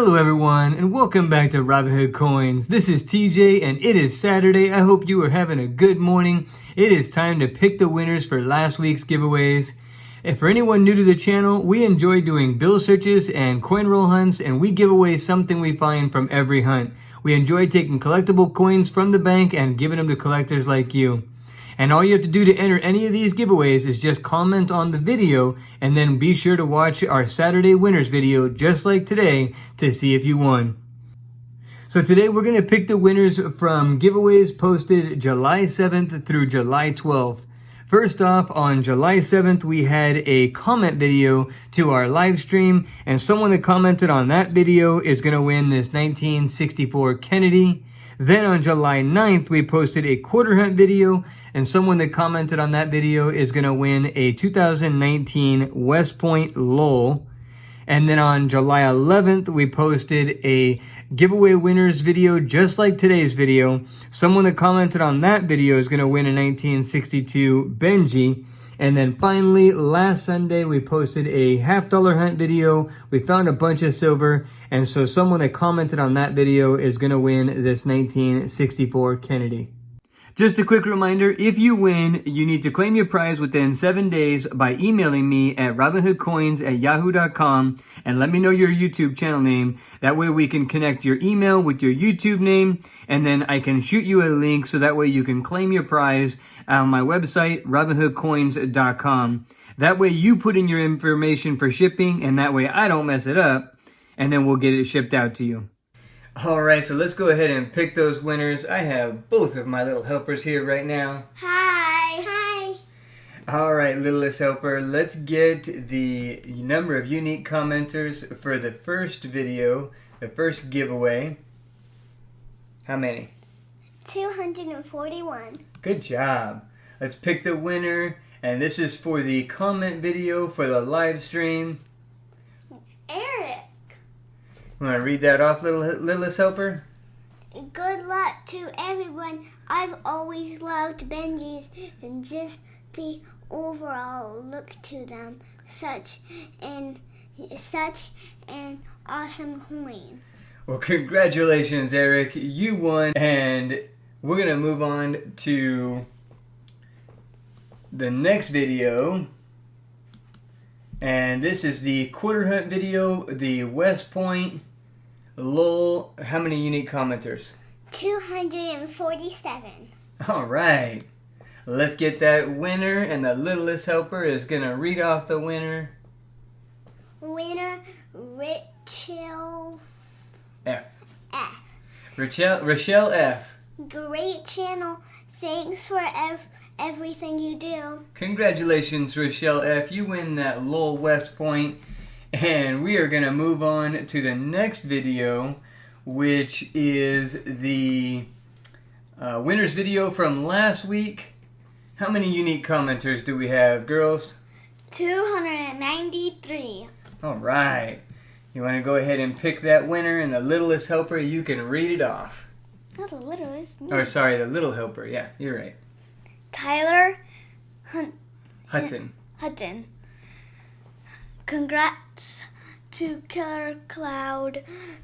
Hello everyone, and welcome back to Robinhood Coins. This is TJ, and it is Saturday. I hope you are having a good morning. It is time to pick the winners for last week's giveaways. And for anyone new to the channel, we enjoy doing bill searches and coin roll hunts, and we give away something we find from every hunt. We enjoy taking collectible coins from the bank and giving them to collectors like you. And all you have to do to enter any of these giveaways is just comment on the video, and then be sure to watch our Saturday winners video just like today to see if you won. So today we're going to pick the winners from giveaways posted July 7th through July 12th. First off, on July 7th, we had a comment video to our live stream, and someone that commented on that video is going to win this 1964 Kennedy. Then on July 9th, we posted a quarter hunt video, and someone that commented on that video is going to win a 2019 West Point Lowell. And then on July 11th, we posted a giveaway winners video just like today's video. Someone that commented on that video is going to win a 1962 Benji. And then finally, last Sunday, we posted a $50 hunt video. We found a bunch of silver. And so someone that commented on that video is going to win this 1964 Kennedy. Just a quick reminder, if you win, you need to claim your prize within 7 days by emailing me at robinhoodcoins@yahoo.com and let me know your YouTube channel name. That way we can connect your email with your YouTube name, and then I can shoot you a link so that way you can claim your prize on my website, robinhoodcoins.com. That way you put in your information for shipping, and that way I don't mess it up, and then we'll get it shipped out to you. Alright, so let's go ahead and pick those winners. I have both of my little helpers here right now. Hi. Hi. Alright, littlest helper, let's get the number of unique commenters for the first video, the first giveaway. How many? 241. Good job. Let's pick the winner, and this is for the comment video for the live stream. Eric. You want to read that off, littlest helper? Good luck to everyone. I've always loved Benjis and just the overall look to them. Such an awesome coin. Well, congratulations, Eric. You won, and we're going to move on to the next video. And this is the quarter hunt video, the West Point Lowell. How many unique commenters? 247. All right. Let's get that winner, and the littlest helper is going to read off the winner. Winner, Rachel F. F. Rochelle F. Great channel. Thanks for everything you do. Congratulations, Rochelle F. You win that Lowell West Point. And we are going to move on to the next video, which is the winners video from last week. How many unique commenters do we have, girls? 293. All right. You want to go ahead and pick that winner, and the littlest helper, you can read it off. Not the littlest. Or sorry, the little helper. Yeah, you're right. Tyler Hutton. Congrats to Killer Cloud,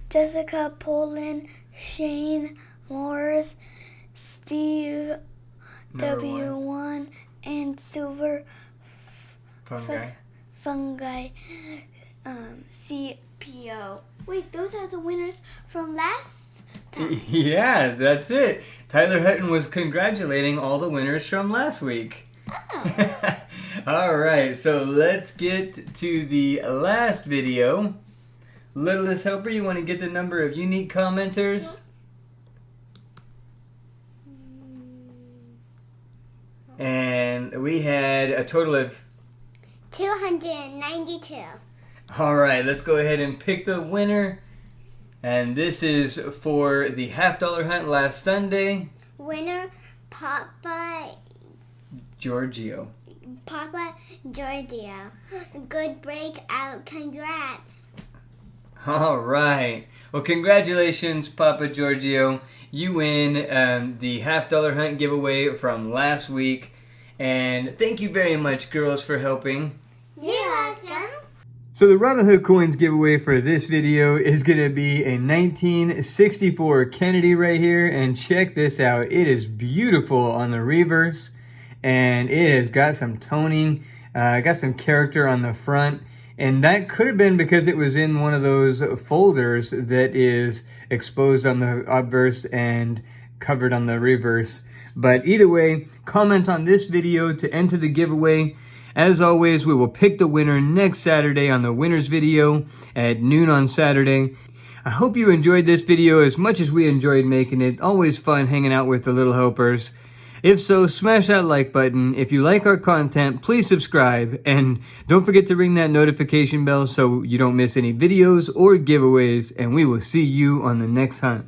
Jessica Poland, Shane Morris, Steve W1, and Silver Fungi CPO. Wait, those are the winners from last time. Yeah, that's it. Tyler Hutton was congratulating all the winners from last week. Oh. All right, so let's get to the last video. Littlest helper, you want to get the number of unique commenters? And we had a total of 292. All right, let's go ahead and pick the winner. And this is for the $50 hunt last Sunday. Winner, Papa Giorgio. Good breakout. Congrats. All right. Well, congratulations, Papa Giorgio. You win the $50 hunt giveaway from last week. And thank you very much, girls, for helping. You're welcome. So the Robinhood Coins giveaway for this video is going to be a 1964 Kennedy right here. And check this out. It is beautiful on the reverse. And it has got some toning, got some character on the front. And that could have been because it was in one of those folders that is exposed on the obverse and covered on the reverse. But either way, comment on this video to enter the giveaway. As always, we will pick the winner next Saturday on the winners video at noon on Saturday. I hope you enjoyed this video as much as we enjoyed making it. Always fun hanging out with the little helpers. If so, smash that like button. If you like our content, please subscribe. And don't forget to ring that notification bell so you don't miss any videos or giveaways. And we will see you on the next hunt.